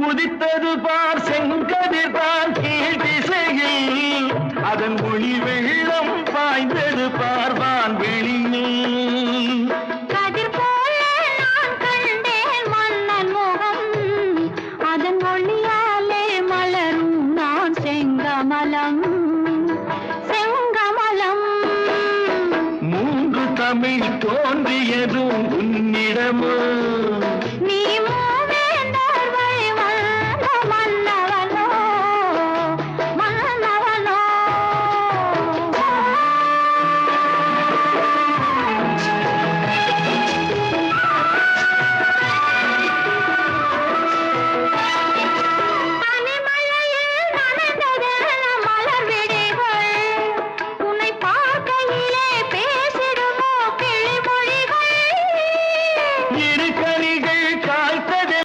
உதித்தது பார் செங்கதிர் தான் கீழ் திசையில் அதன் ஒளி வெள்ளம் பாய்ந்தது பார்வான் வெளியில் கதிர் போல நான் கண்டேன் மன்னன் முகம் அதன் ஒளியாலே மலரும் நான் செங்கமலம் செங்கமலம் மூன்று தமிழ் தோன்றியதும் உன்னிடமோ